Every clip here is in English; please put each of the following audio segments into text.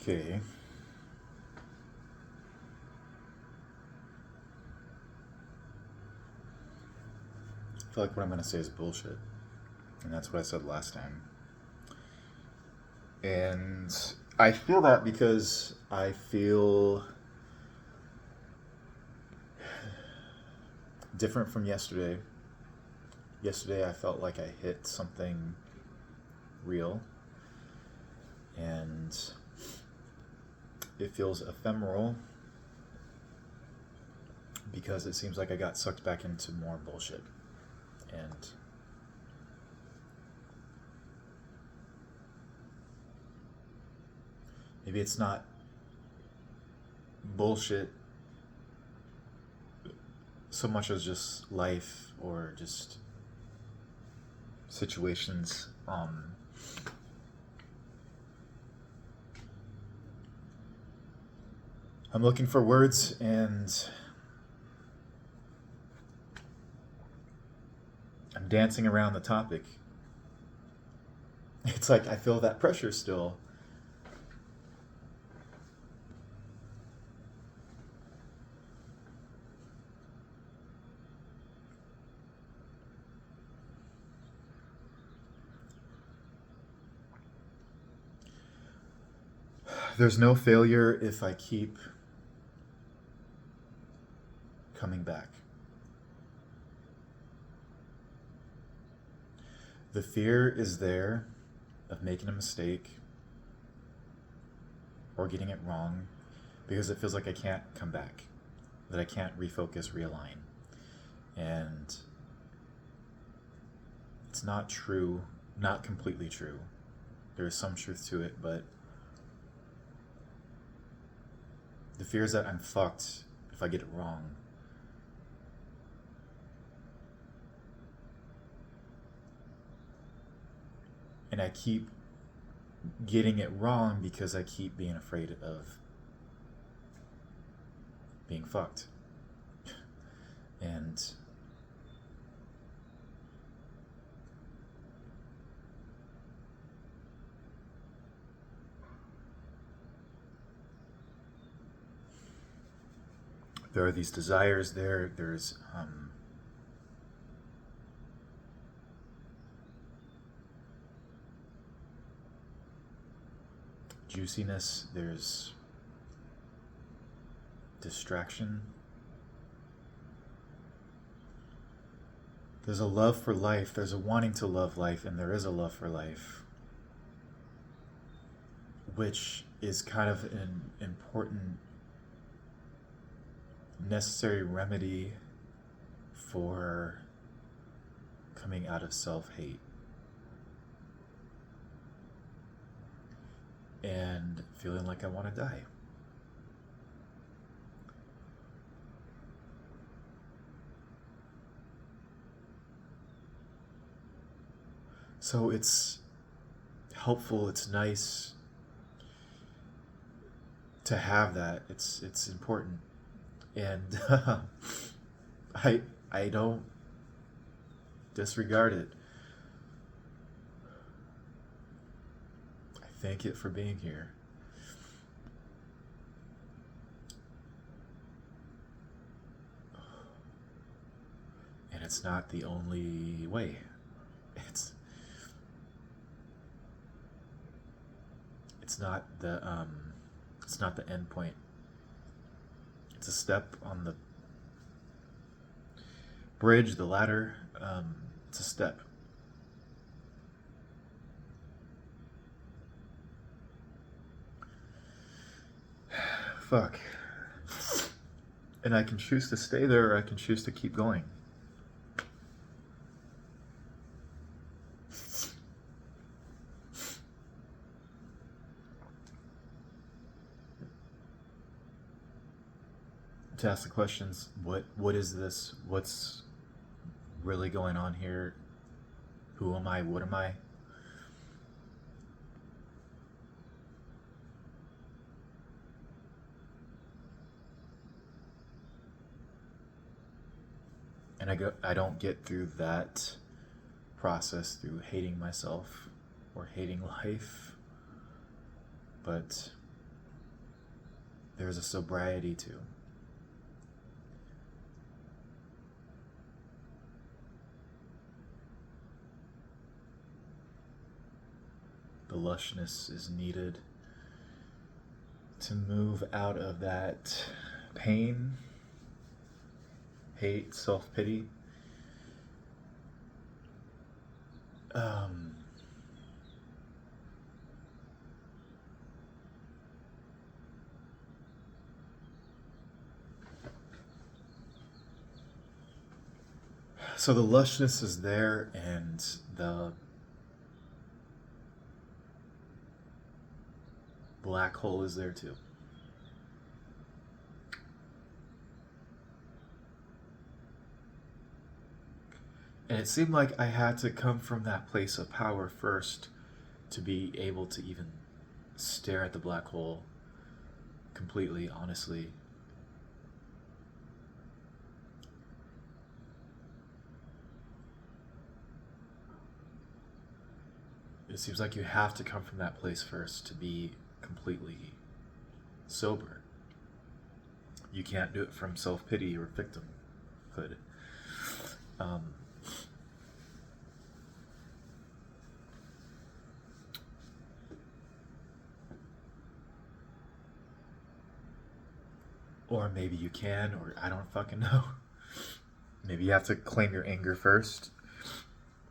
Okay. I feel like what I'm going to say is bullshit. And that's what I said last time. And I feel that because I feel different from yesterday. Yesterday, I felt like I hit something real. And it feels ephemeral because it seems like I got sucked back into more bullshit. And maybe it's not bullshit so much as just life or just situations. I'm looking for words and I'm dancing around the topic. It's like I feel that pressure still. There's no failure if I keep coming back. The fear is there of making a mistake or getting it wrong because it feels like I can't come back, that I can't refocus, realign. And it's not true, not completely true. There is some truth to it, but the fear is that I'm fucked if I get it wrong. And I keep getting it wrong because I keep being afraid of being fucked. And there are these desires there. There's juiciness. There's distraction. There's a love for life. There's a wanting to love life, and there is a love for life, which is kind of an important, necessary remedy for coming out of self-hate and feeling like I want to die. So it's helpful, it's nice to have that. It's important. And I don't disregard it. I thank it for being here. And it's not the only way. It's it's not the it's not the end point. It's a step on the bridge, the ladder. It's a step. Fuck. And I can choose to stay there or I can choose to keep going. To ask the questions, what is this? What's really going on here? Who am I? What am I? And I don't get through that process through hating myself or hating life, but there's a sobriety too. The lushness is needed to move out of that pain, hate, self-pity. So the lushness is there, and the black hole is there too. And it seemed like I had to come from that place of power first to be able to even stare at the black hole completely, honestly. It seems like you have to come from that place first to be completely sober. You can't do it from self-pity or victimhood. Or maybe you can, or I don't fucking know. Maybe you have to claim your anger first.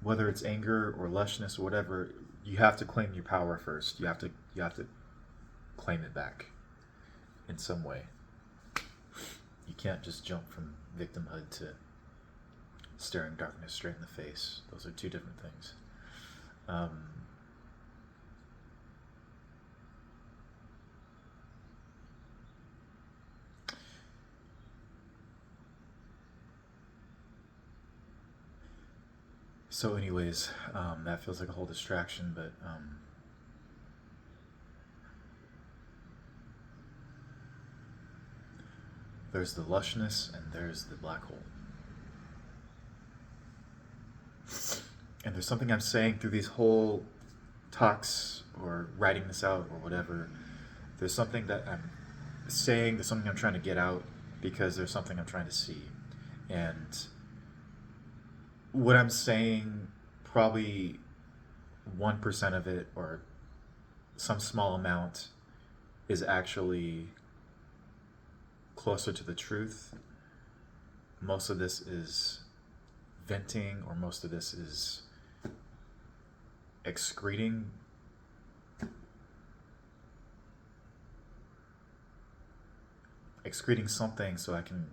Whether it's anger or lushness or whatever, you have to claim your power first. You have to claim it back in some way. You can't just jump from victimhood to staring darkness straight in the face. Those are two different things. So anyways, that feels like a whole distraction, but there's the lushness and there's the black hole. And there's something I'm saying through these whole talks or writing this out or whatever. There's something that I'm saying, there's something I'm trying to get out because there's something I'm trying to see. And what I'm saying, probably 1% of it or some small amount is actually closer to the truth. Most of this is venting, or most of this is excreting something so I can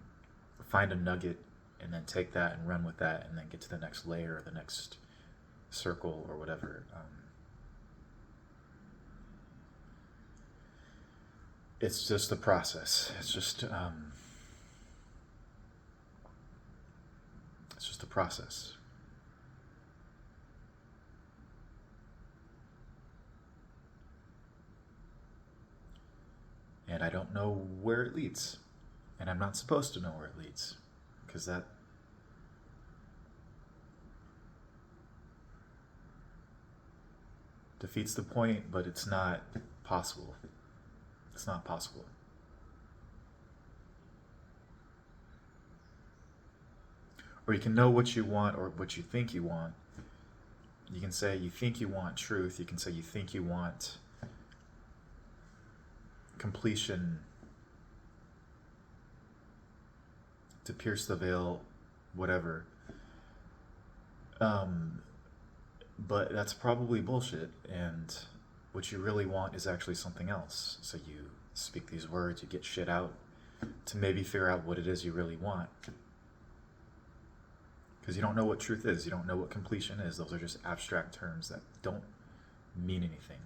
find a nugget and then take that and run with that and then get to the next layer or the next circle or whatever. It's just the process. It's just a process. And I don't know where it leads. And I'm not supposed to know where it leads, because that defeats the point, but it's not possible. It's not possible. Or you can know what you want or what you think you want. You can say you think you want truth. You can say you think you want completion, to pierce the veil, whatever. But that's probably bullshit, and what you really want is actually something else. So you speak these words, you get shit out to maybe figure out what it is you really want. Because you don't know what truth is, you don't know what completion is. Those are just abstract terms that don't mean anything.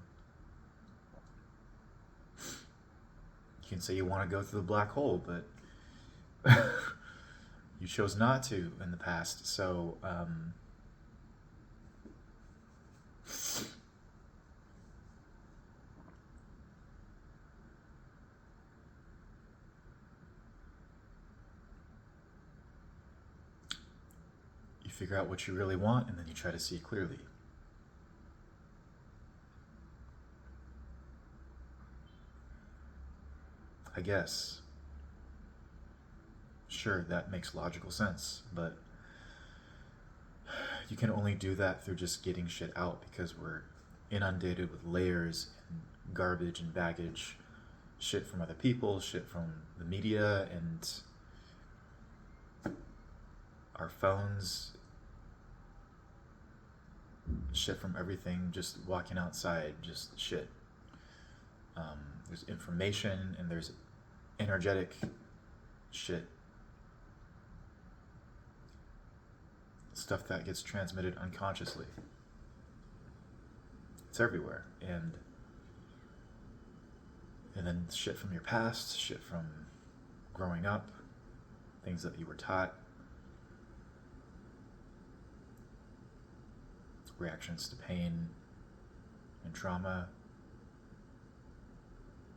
You can say you want to go through the black hole, but you chose not to in the past, so you figure out what you really want and then you try to see clearly. I guess. Sure, that makes logical sense, but you can only do that through just getting shit out because we're inundated with layers and garbage and baggage, shit from other people, shit from the media, and our phones, shit from everything, just walking outside, just shit. There's information and there's energetic shit. Stuff that gets transmitted unconsciously. It's everywhere. And then shit from your past, shit from growing up, things that you were taught, reactions to pain and trauma,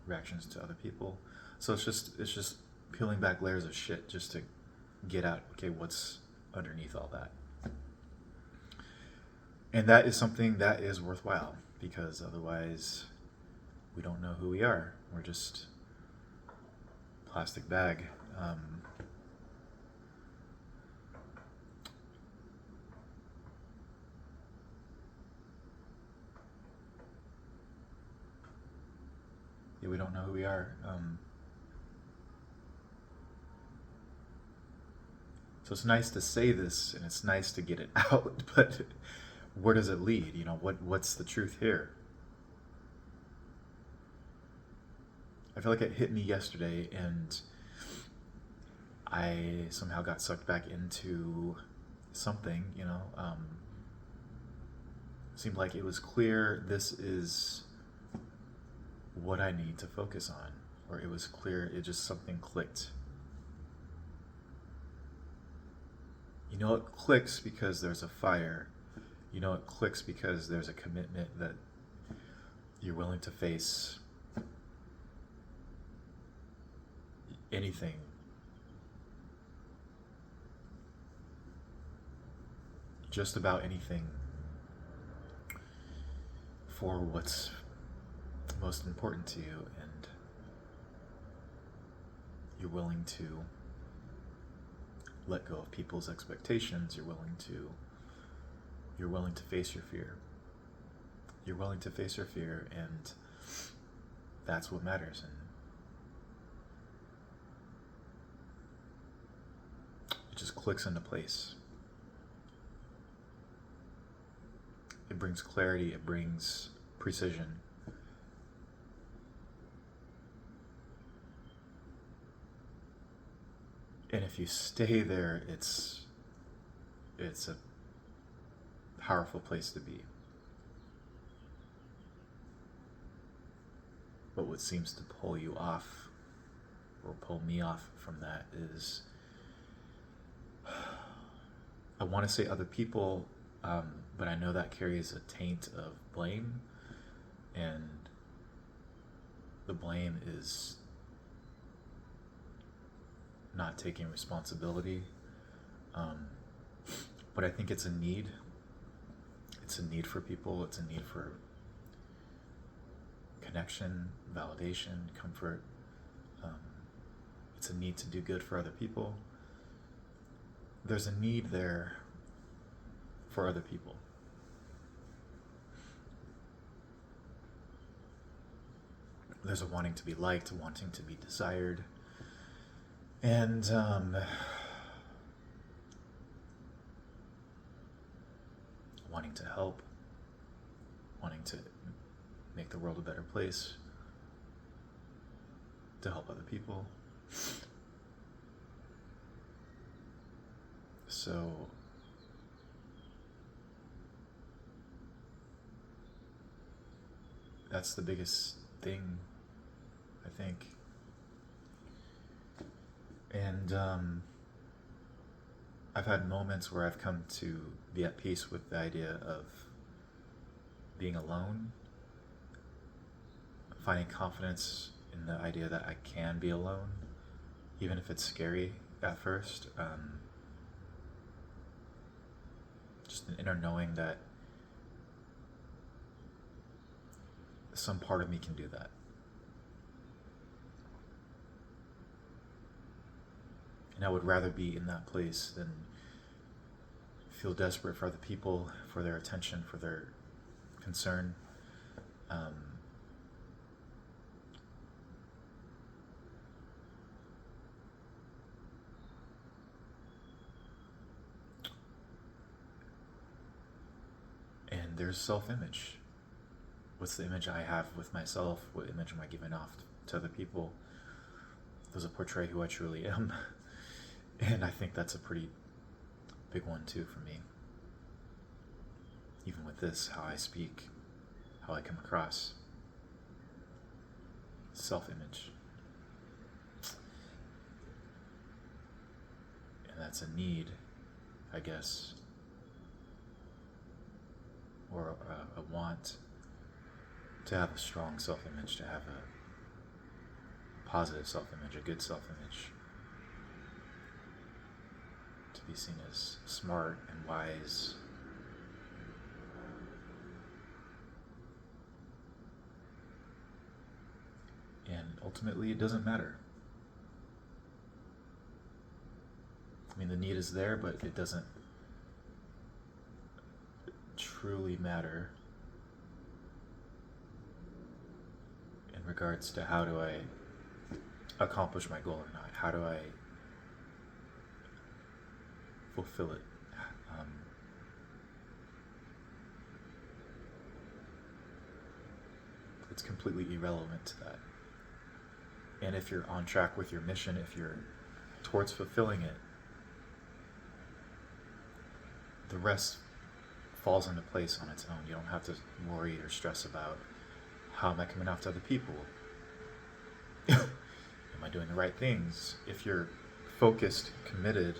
reactions to other people. So it's just peeling back layers of shit just to get at, okay, what's underneath all that. And that is something that is worthwhile, because otherwise we don't know who we are. We're just plastic bag. Yeah, we don't know who we are. So it's nice to say this and it's nice to get it out, but where does it lead? You know, what's the truth here? I feel like it hit me yesterday and I somehow got sucked back into something, you know. Seemed like it was clear this is what I need to focus on, or it was clear, it just something clicked. You know it clicks because there's a fire. You know it clicks because there's a commitment that you're willing to face anything. Just about anything for what's most important to you, and you're willing to let go of people's expectations. You're willing to face your fear. You're willing to face your fear, and that's what matters. And it just clicks into place. It brings clarity, it brings precision. And if you stay there, it's a powerful place to be. But what seems to pull you off, or pull me off from that, is I want to say other people, but I know that carries a taint of blame, and the blame is not taking responsibility. But I think it's a need. It's a need for people. It's a need for connection, validation, comfort. It's a need to do good for other people. There's a need there for other people. There's a wanting to be liked, wanting to be desired, and wanting to help, wanting to make the world a better place, to help other people. So that's the biggest thing, I think. And I've had moments where I've come to be at peace with the idea of being alone, finding confidence in the idea that I can be alone, even if it's scary at first. Just an inner knowing that some part of me can do that. And I would rather be in that place than feel desperate for other people, for their attention, for their concern. Um, and there's self-image. What's the image I have with myself? What image am I giving off to other people? Does it portray who I truly am? And I think that's a pretty big one too for me. Even with this, how I speak, how I come across. Self-image. And that's a need, I guess, or a want to have a strong self-image, to have a positive self-image, a good self-image, to be seen as smart and wise. And ultimately, it doesn't matter. I mean, the need is there, but it doesn't truly matter in regards to how do I accomplish my goal or not? How do I fulfill it? It's completely irrelevant to that. And if you're on track with your mission, if you're towards fulfilling it, the rest falls into place on its own. You don't have to worry or stress about how am I coming off to other people? Am I doing the right things? If you're focused, committed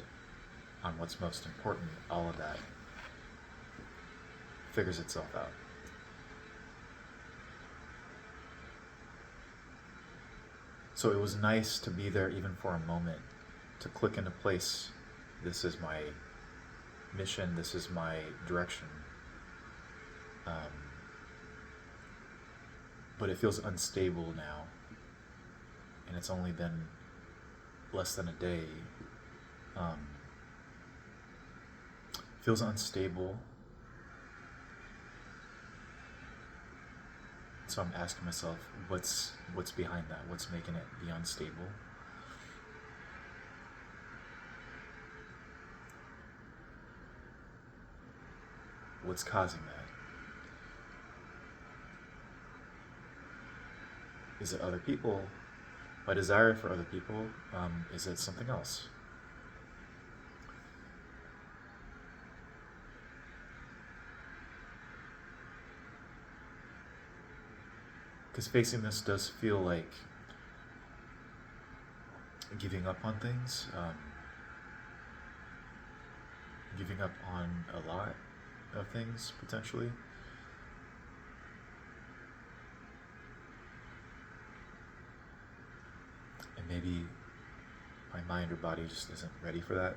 on what's most important, all of that figures itself out. So it was nice to be there even for a moment, to click into place. This is my mission, this is my direction. But it feels unstable now, and it's only been less than a day. Feels unstable. So I'm asking myself, what's behind that? What's making it be unstable? What's causing that? Is it other people? My desire for other people? Is it something else? Because facing this does feel like giving up on things, giving up on a lot of things, potentially. And maybe my mind or body just isn't ready for that.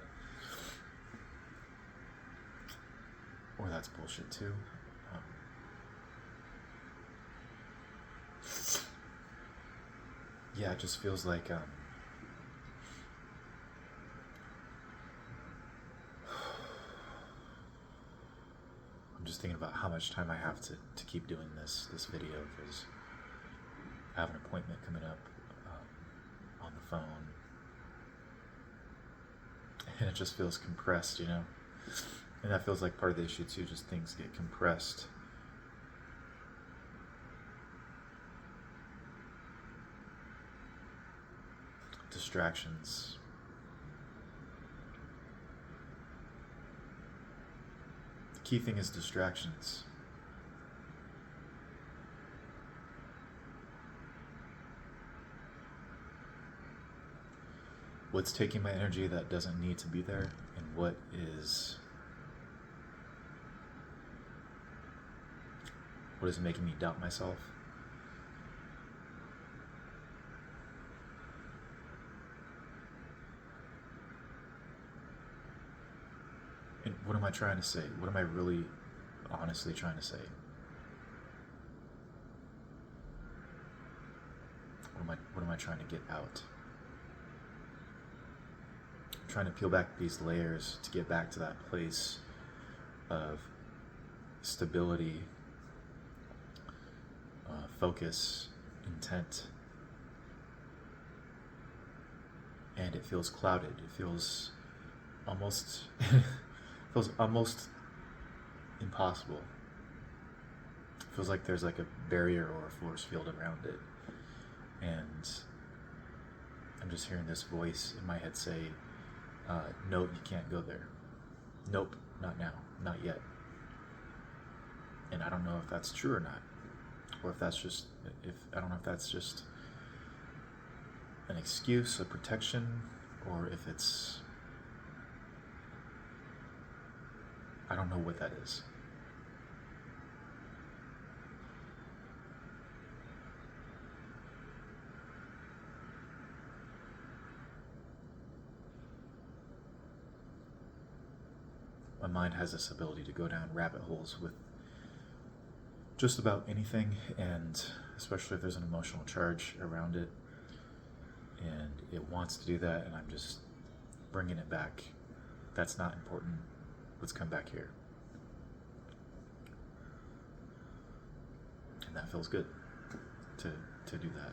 Or that's bullshit too. Yeah, it just feels like I'm just thinking about how much time I have to keep doing this video, because I have an appointment coming up on the phone, and it just feels compressed, you know? And that feels like part of the issue too, just things get compressed. Distractions. The key thing is distractions. What's taking my energy that doesn't need to be there, and what is making me doubt myself? And what am I trying to say? What am I really honestly trying to say? What am I trying to get out? I'm trying to peel back these layers to get back to that place of stability, focus, intent. And it feels clouded. It feels almost feels almost impossible. It feels like there's like a barrier or a force field around it. And I'm just hearing this voice in my head say, no, you can't go there. Nope, not now, not yet. And I don't know if that's true or not. Or if that's just, I don't know if that's just an excuse, a protection, or if it's, I don't know what that is. My mind has this ability to go down rabbit holes with just about anything, and especially if there's an emotional charge around it, and it wants to do that, and I'm just bringing it back. That's not important. Let's come back here. And that feels good to do that.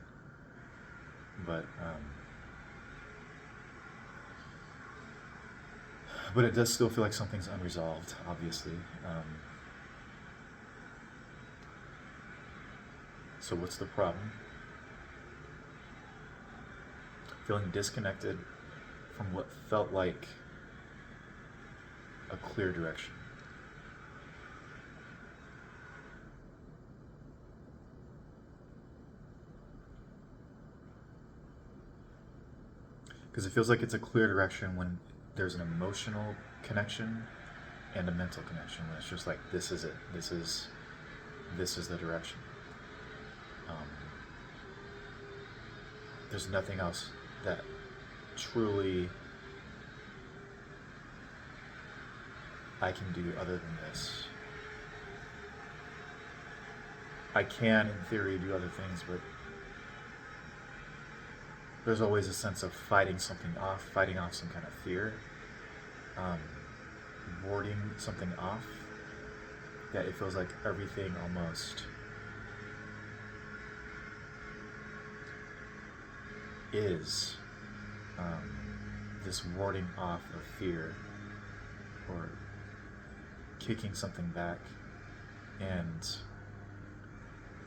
But it does still feel like something's unresolved, obviously. So what's the problem? Feeling disconnected from what felt like a clear direction. Because it feels like it's a clear direction when there's an emotional connection and a mental connection. When it's just like, this is it. This is the direction. There's nothing else that truly I can do other than this. I can, in theory, do other things, but there's always a sense of fighting something off, fighting off some kind of fear, warding something off, that it feels like everything almost is this warding off of fear or kicking something back, and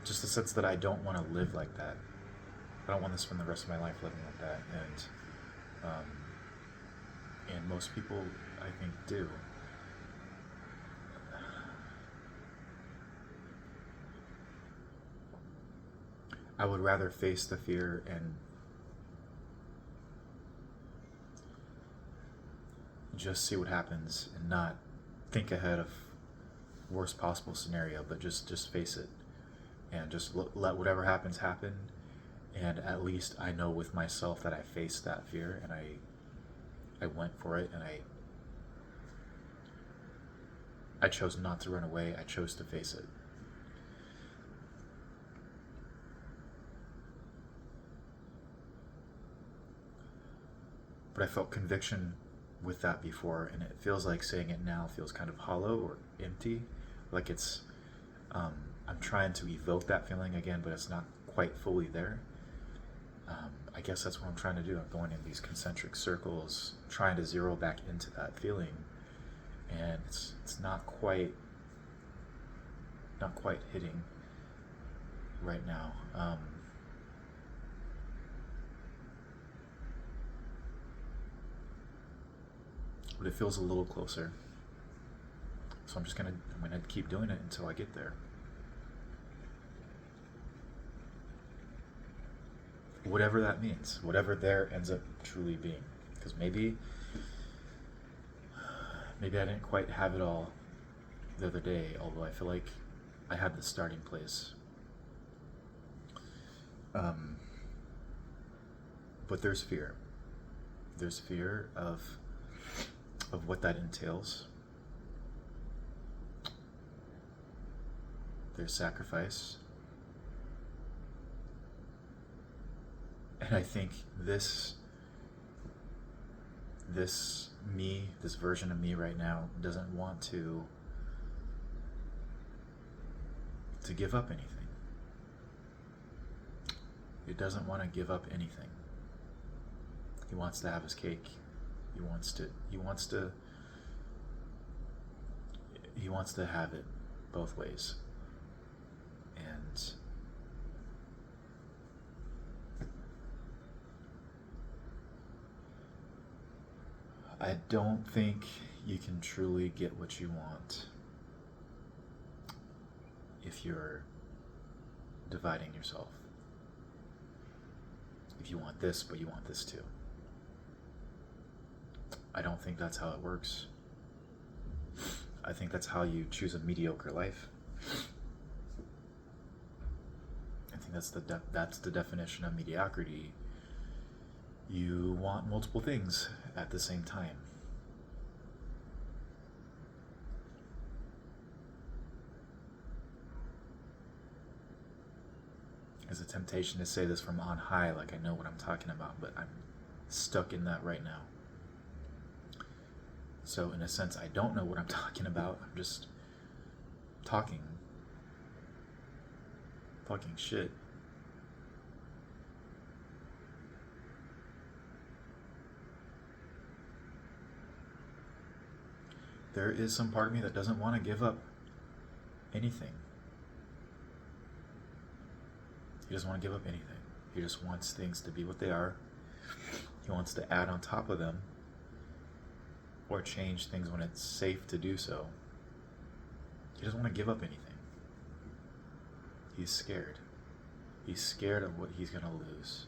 just the sense that I don't want to live like that. I don't want to spend the rest of my life living like that, and most people, I think, do. I would rather face the fear and just see what happens and not think ahead of worst possible scenario, but just face it and just let whatever happens happen. And at least I know with myself that I faced that fear and I went for it, and I chose not to run away. I chose to face it. But I felt conviction with that before, and it feels like saying it now feels kind of hollow or empty, like it's I'm trying to evoke that feeling again, but it's not quite fully there. I guess that's what I'm trying to do. I'm going in these concentric circles, trying to zero back into that feeling, and it's not quite hitting right now. But it feels a little closer. So I'm gonna keep doing it until I get there. Whatever that means, whatever there ends up truly being. Because maybe I didn't quite have it all the other day, although I feel like I had the starting place. But there's fear. There's fear of what that entails. There's sacrifice. And I think this this me, this version of me right now, doesn't want to give up anything. It doesn't want to give up anything. He wants to have his cake. He wants to have it both ways. And I don't think you can truly get what you want if you're dividing yourself. If you want this, but you want this too. I don't think that's how it works. I think that's how you choose a mediocre life. I think that's the definition of mediocrity. You want multiple things at the same time. There's a temptation to say this from on high, like I know what I'm talking about, but I'm stuck in that right now. So in a sense, I don't know what I'm talking about. I'm just talking shit. There is some part of me that doesn't want to give up anything. He doesn't want to give up anything. He just wants things to be what they are. He wants to add on top of them or change things when it's safe to do so. He doesn't want to give up anything. He's scared. He's scared of what he's going to lose.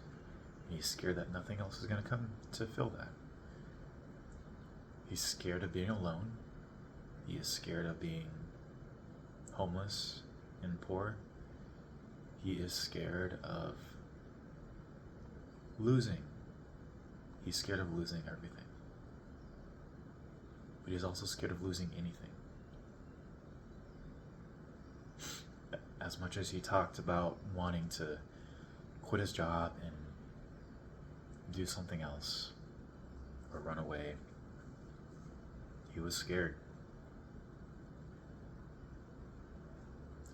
He's scared that nothing else is going to come to fill that. He's scared of being alone. He is scared of being homeless and poor. He is scared of losing. He's scared of losing everything. But he's also scared of losing anything. As much as he talked about wanting to quit his job and do something else or run away, he was scared.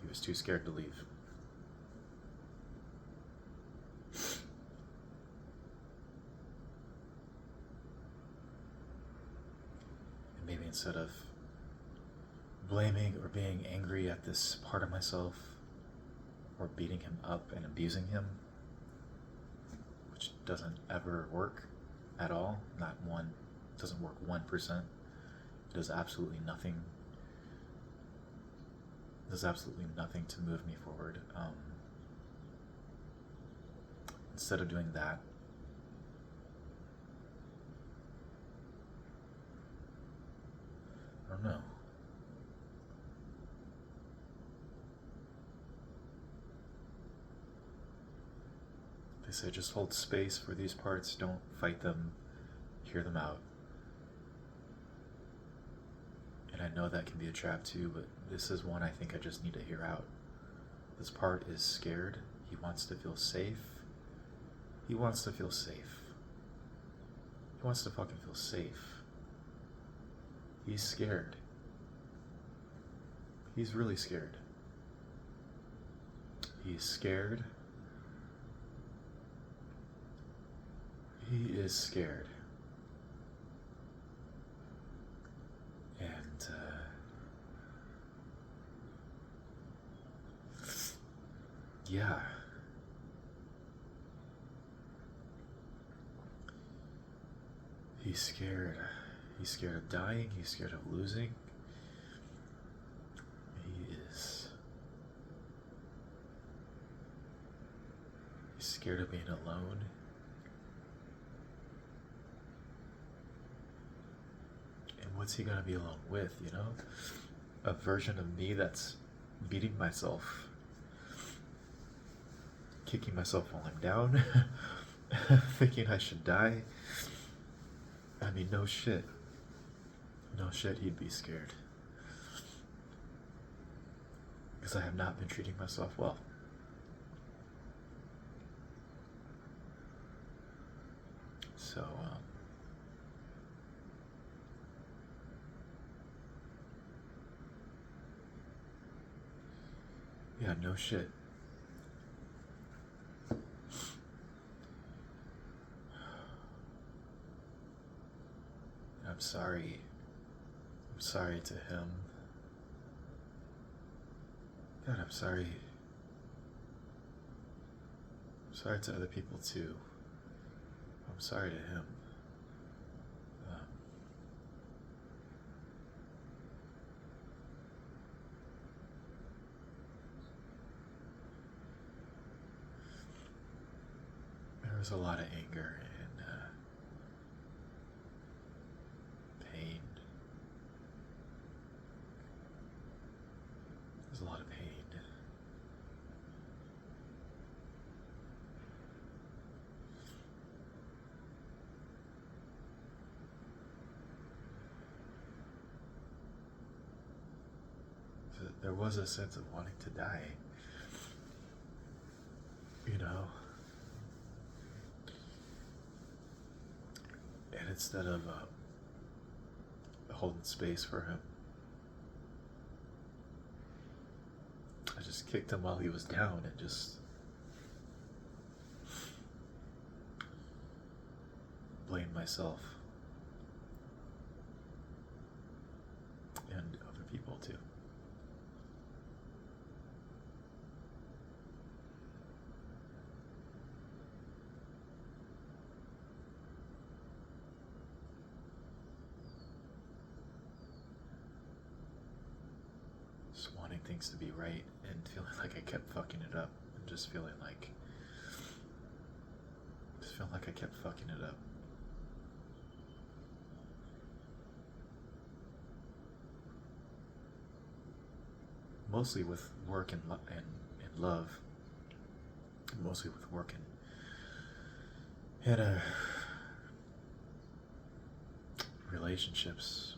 He was too scared to leave. And maybe instead of blaming or being angry at this part of myself or beating him up and abusing him, which doesn't ever work at all, doesn't work 1%. It does absolutely nothing. Does absolutely nothing to move me forward. Instead of doing that, I don't know. They say just hold space for these parts, don't fight them, hear them out. And I know that can be a trap too, but this is one I think I just need to hear out. This part is scared. He wants to feel safe. He wants to feel safe. He wants to fucking feel safe. He's scared. He's really scared. He's scared. He is scared. And, yeah. He's scared. He's scared of dying. He's scared of losing. He's scared of being alone. And what's he gonna be alone with, you know? A version of me that's beating myself, kicking myself while I'm down, thinking I should die. I mean, no shit. No shit, he'd be scared. Because I have not been treating myself well. So, Yeah, no shit. I'm sorry. I'm sorry to him. God, I'm sorry. I'm sorry to other people too. I'm sorry to him. Um, there was a lot of anger and pain. There's a lot of pain. So there was a sense of wanting to die. You know? And instead of holding space for him, I just kicked him while he was down and just blamed myself and other people too. Just wanting things to be right and feeling like I kept fucking it up and just feeling like I kept fucking it up. Mostly with work and love. Mostly with work and relationships.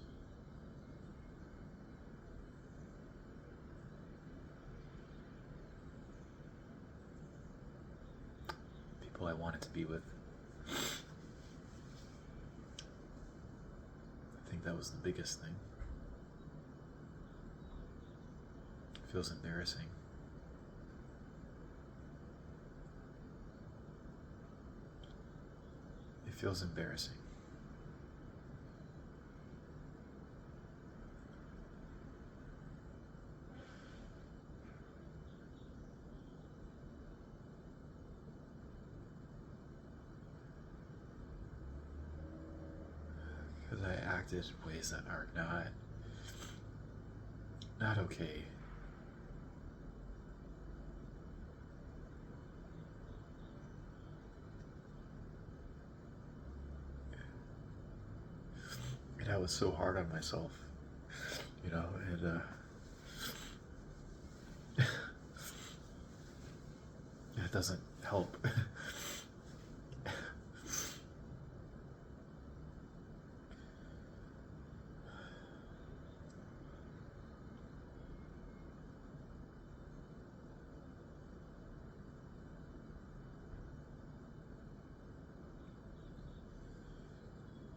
People I wanted to be with. I think that was the biggest thing. It feels embarrassing. It feels embarrassing. Because I acted in ways that are not okay. And I was so hard on myself, you know, and it doesn't help.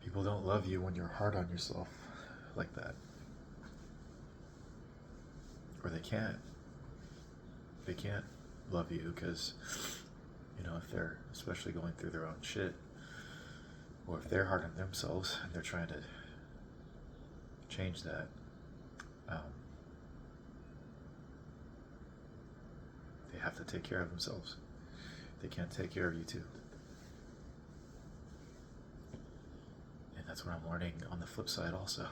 People don't love you when you're hard on yourself like that. Or they can't. They can't love you because, you know, if they're especially going through their own shit, or if they're hard on themselves and they're trying to change that, they have to take care of themselves. They can't take care of you too. And that's what I'm learning on the flip side also.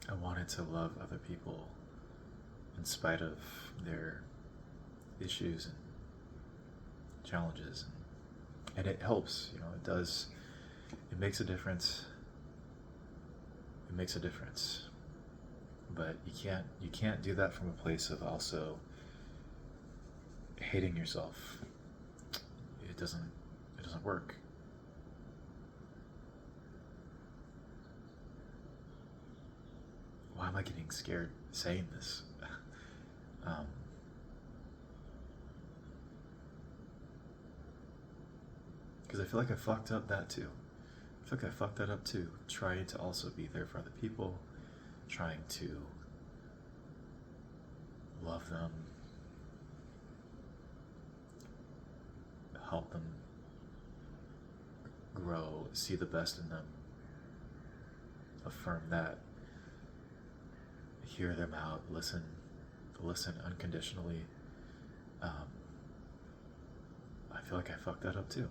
I wanted to love other people in spite of their issues and challenges, and it helps. You know, it does. It makes a difference. It makes a difference, but you can't do that from a place of also hating yourself. It doesn't work. why am I getting scared saying this? um, because I feel like I fucked up that too. I feel like I fucked that up too, trying to also be there for other people, trying to love them, help them grow, see the best in them, affirm that, hear them out, listen unconditionally. I feel like I fucked that up too.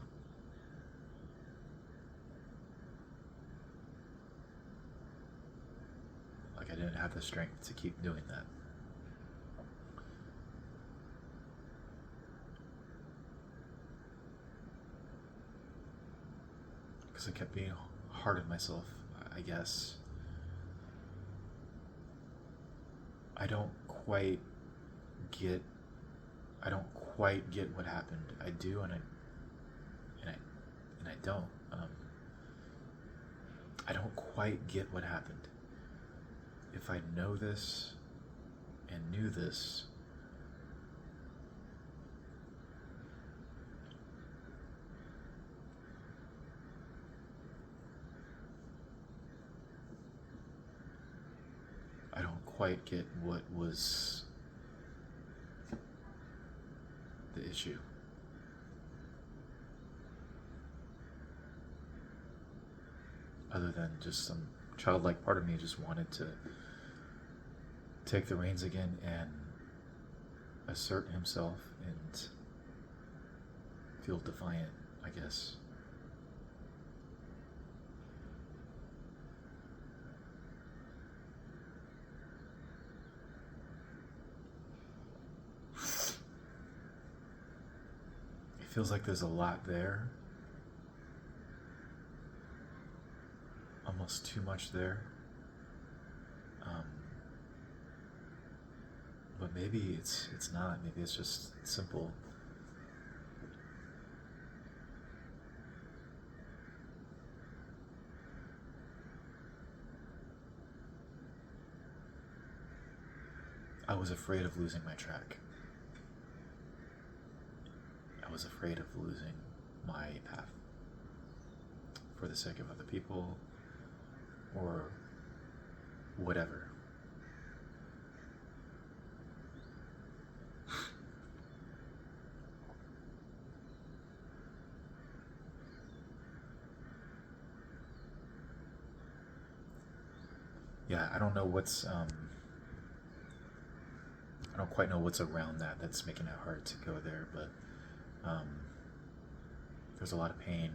Like I didn't have the strength to keep doing that. Because I kept being hard on myself, I guess. I don't quite get what happened. I do, and I don't. I don't quite get what happened. If I know this and knew this, I don't quite get what was the issue. Other than just some childlike part of me just wanted to take the reins again and assert himself and feel defiant, I guess. It feels like there's a lot there. Almost too much there. But maybe it's not. Maybe it's just simple. I was afraid of losing my track. I was afraid of losing my path for the sake of other people or whatever. Yeah, I don't know what's I don't quite know what's around that's making it hard to go there, but there's a lot of pain,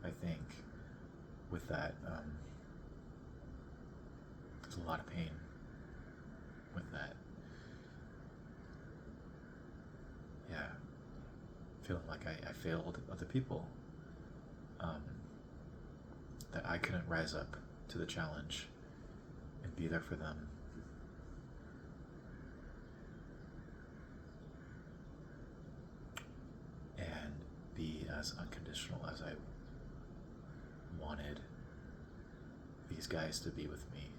I think, with that. There's a lot of pain with that. Yeah, feeling like I failed other people, that I couldn't rise up to the challenge and be there for them. And be as unconditional as I wanted these guys to be with me.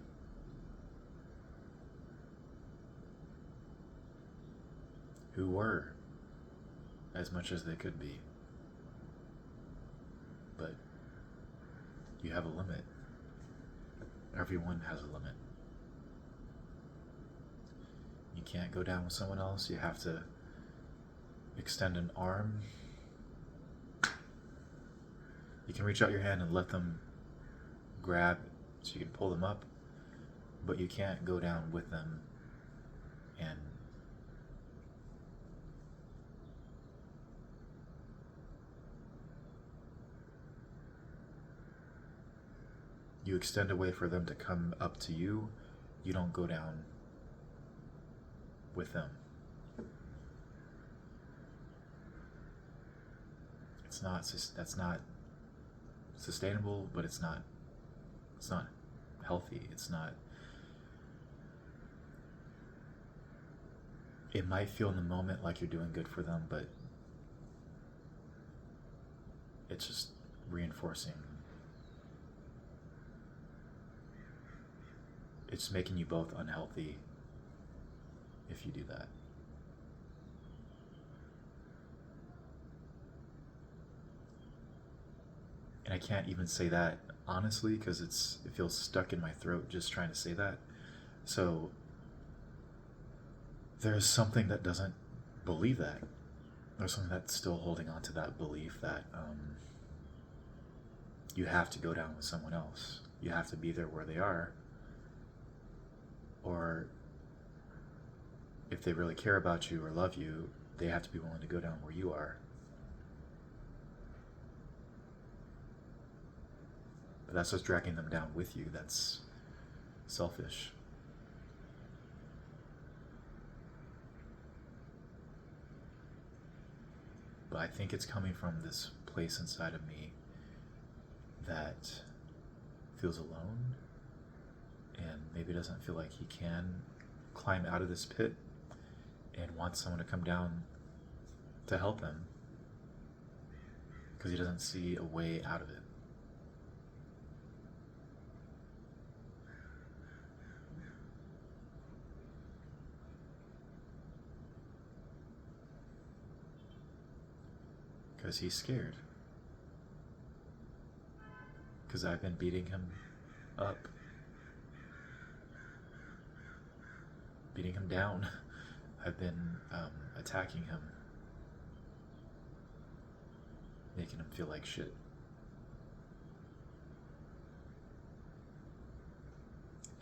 Who were as much as they could be. But you have a limit. Everyone has a limit. You can't go down with someone else. You have to extend an arm. You can reach out your hand and let them grab so you can pull them up, but you can't go down with them and you extend a way for them to come up to you. You don't go down with them. That's not sustainable, but it's not healthy. It might feel in the moment like you're doing good for them, but it's just reinforcing it's making you both unhealthy if you do that. And I can't even say that honestly because it feels stuck in my throat just trying to say that. So there's something that doesn't believe that. There's something that's still holding on to that belief that you have to go down with someone else. You have to be there where they are. Or if they really care about you or love you, they have to be willing to go down where you are. But that's just dragging them down with you. That's selfish. But I think it's coming from this place inside of me that feels alone and maybe doesn't feel like he can climb out of this pit and wants someone to come down to help him because he doesn't see a way out of it. Because he's scared. Because I've been beating him up, beating him down. I've been attacking him, making him feel like shit.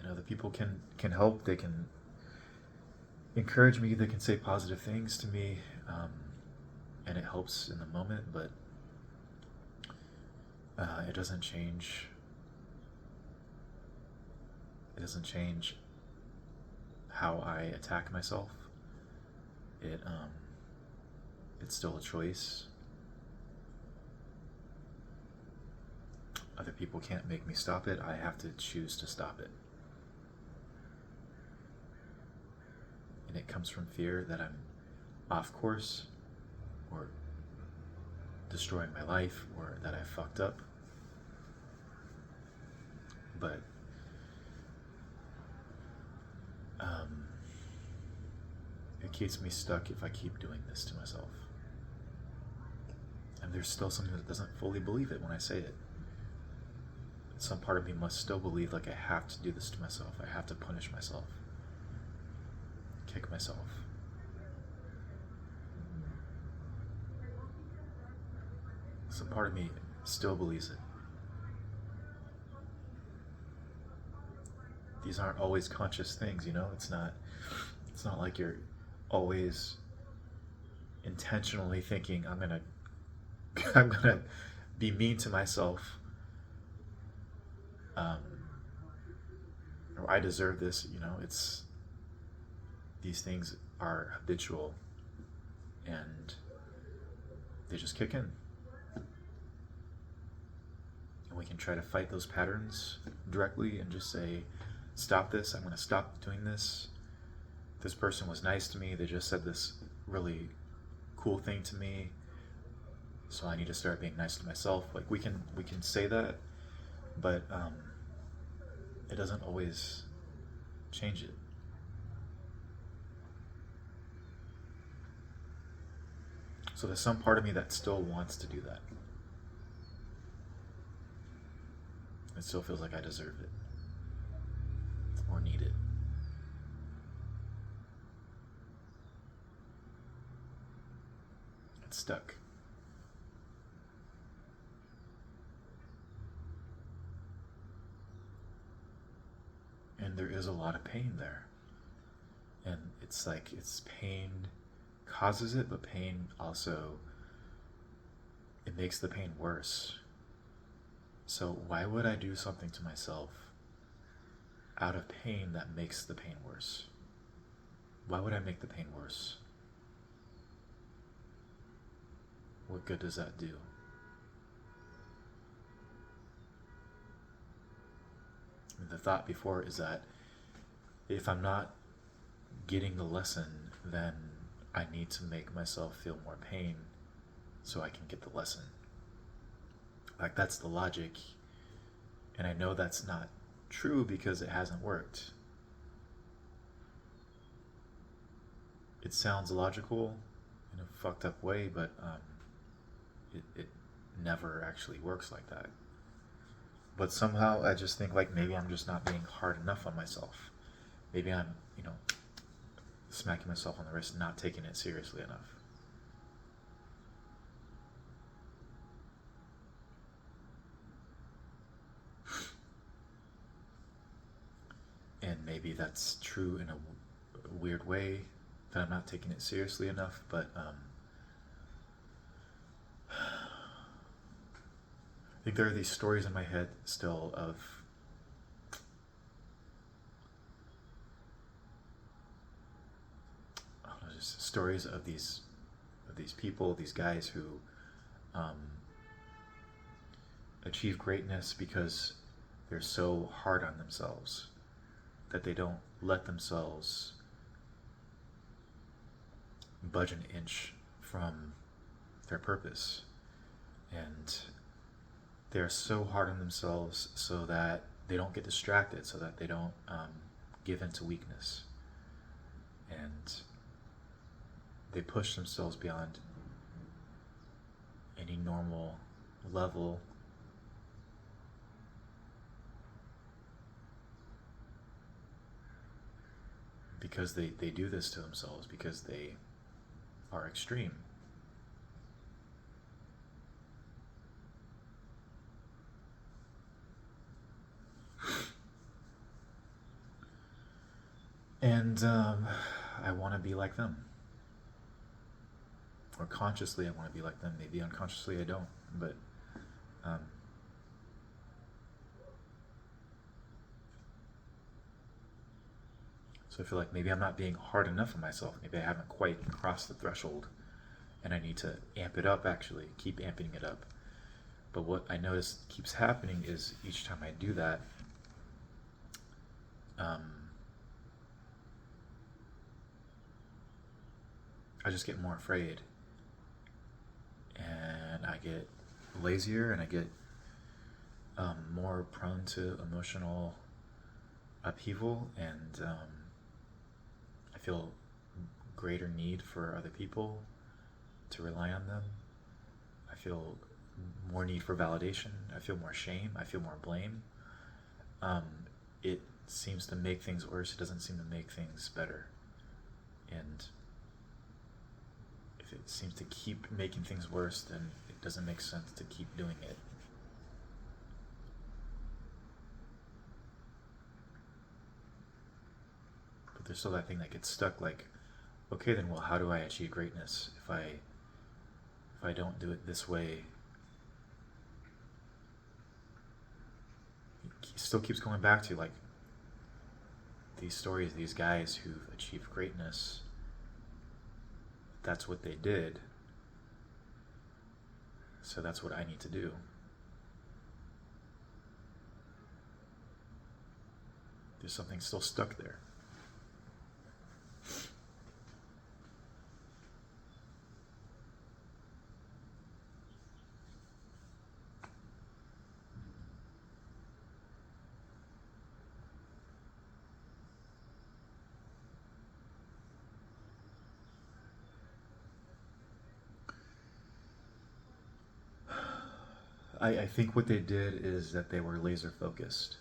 And other people can help. They can encourage me. They can say positive things to me, and it helps in the moment. But it doesn't change. It doesn't change how I attack myself. It's still a choice. Other people can't make me stop it. I have to choose to stop it. And it comes from fear that I'm off course, or destroying my life, or that I fucked up. But it keeps me stuck if I keep doing this to myself. And there's still something that doesn't fully believe it when I say it. Some part of me must still believe like I have to do this to myself. I have to punish myself. Kick myself. Some part of me still believes it. These aren't always conscious things, you know? It's not like you're always intentionally thinking I'm gonna be mean to myself, or I deserve this, you know. These things are habitual and they just kick in. And we can try to fight those patterns directly and just say, stop this, I'm going to stop doing this. This person was nice to me, they just said this really cool thing to me, so I need to start being nice to myself. Like we can say that, but it doesn't always change it. So there's some part of me that still wants to do that. It still feels like I deserve it or need it. It's stuck. And there is a lot of pain there. And it's like it's pain causes it, but pain also, it makes the pain worse. So why would I do something to myself out of pain that makes the pain worse? Why would I make the pain worse? What good does that do? And the thought before is that if I'm not getting the lesson, then I need to make myself feel more pain so I can get the lesson. Like that's the logic. And I know that's not true because it hasn't worked. it sounds logical in a fucked up way, but it never actually works like that. But somehow I just think like maybe I'm just not being hard enough on myself. Maybe I'm, smacking myself on the wrist, not taking it seriously enough. And maybe that's true in a weird way, that I'm not taking it seriously enough, but I think there are these stories in my head still of I don't know, just stories of these people, these guys who um, achieve greatness because they're so hard on themselves that they don't let themselves budge an inch from their purpose. And they're so hard on themselves so that they don't get distracted, so that they don't give in to weakness. And they push themselves beyond any normal level because they do this to themselves because they are extreme. And I want to be like them. Or consciously I want to be like them. Maybe unconsciously I don't. But um, so I feel like maybe I'm not being hard enough on myself. Maybe I haven't quite crossed the threshold. And I need to amp it up, actually. Keep amping it up. But what I notice keeps happening is each time I do that, I just get more afraid. And I get lazier and I get more prone to emotional upheaval, and I feel greater need for other people to rely on them. I feel more need for validation. I feel more shame. I feel more blame. It seems to make things worse. It doesn't seem to make things better. And if it seems to keep making things worse, then it doesn't make sense to keep doing it. But there's still that thing that gets stuck, like, okay, then, well, how do I achieve greatness if I don't do it this way? It still keeps going back to like these stories, these guys who've achieved greatness. That's what they did. So that's what I need to do. There's something still stuck there. I think what they did is that they were laser focused.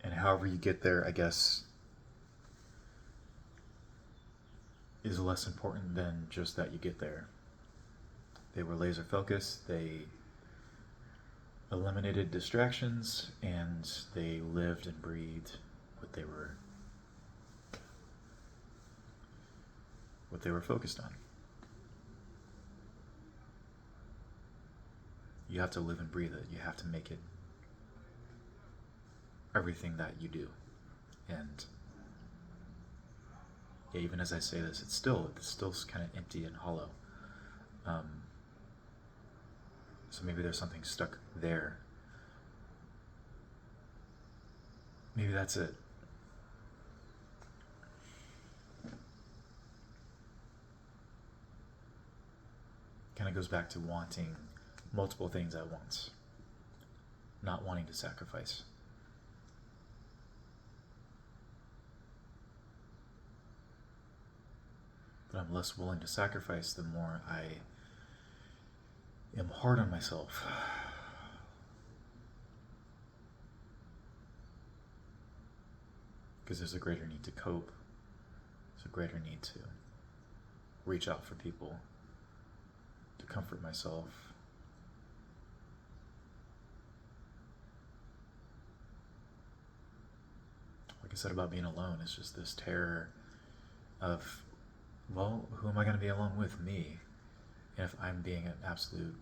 And however you get there, I guess, is less important than just that you get there. They were laser focused, they eliminated distractions, and they lived and breathed what they were focused on. You have to live and breathe it. You have to make it everything that you do. And yeah, even as I say this, it's still kind of empty and hollow. So maybe there's something stuck there. Maybe that's it. Kind of goes back to wanting multiple things at once, not wanting to sacrifice. that I'm less willing to sacrifice, the more I am hard on myself. Because there's a greater need to cope, there's a greater need to reach out for people, to comfort myself. Like I said about being alone, it's just this terror of, well, who am I going to be alone with? Me. And if I'm being an absolute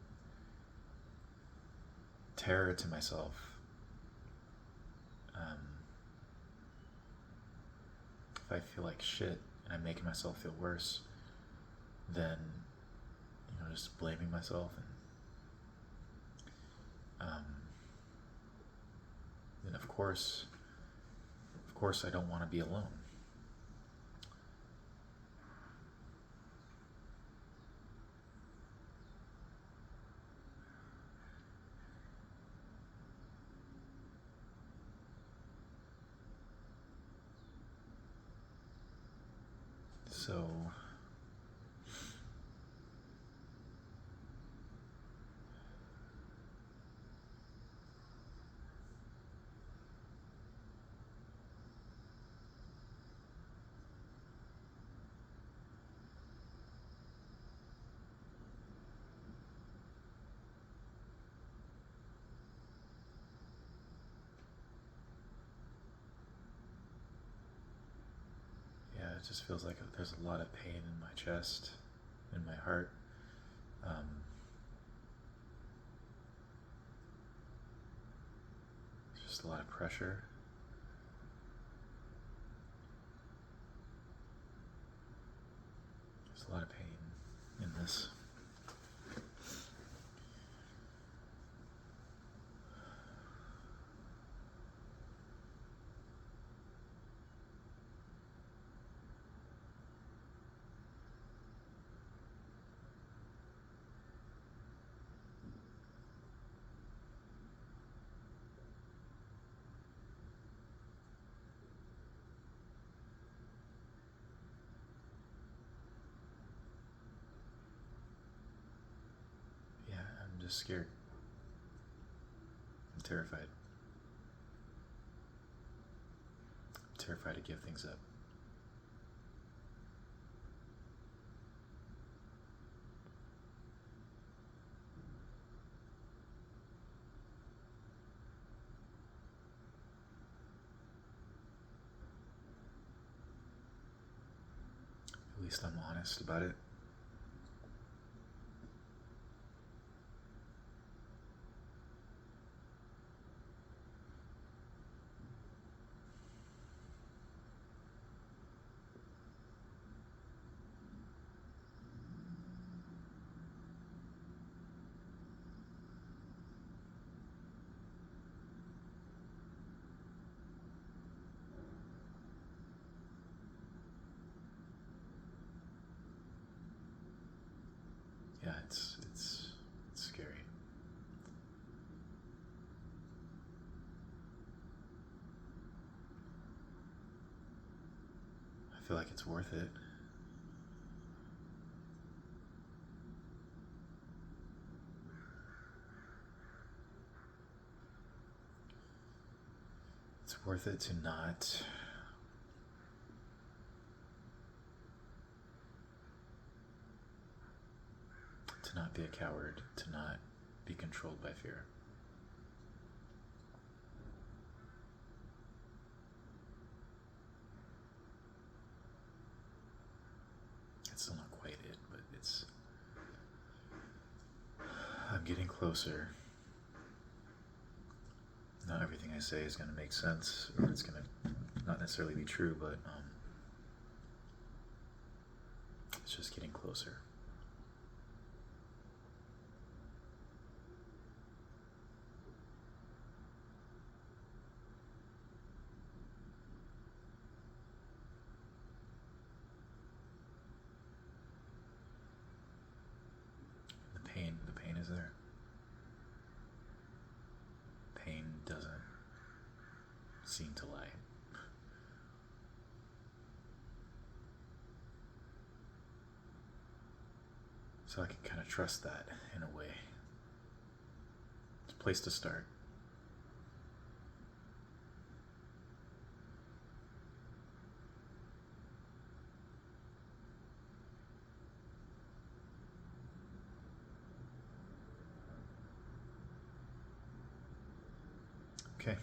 terror to myself, if I feel like shit and I'm making myself feel worse, then, just blaming myself, and then of course I don't want to be alone. So yeah, it just feels like there's a lot of pain in my chest, in my heart. Just a lot of pressure. There's a lot of pain in this. Yeah, I'm just scared. I'm terrified. I'm terrified to give things up. At least I'm honest about it. Yeah, it's scary. I feel like it's worth it. It's worth it to not be a coward, to not be controlled by fear. It's still not quite it, but I'm getting closer. Not everything I say is going to make sense, or it's going to not necessarily be true, but it's just getting closer. The pain is there. Pain doesn't seem to lie. so I can kind of trust that in a way. It's a place to start. Okay.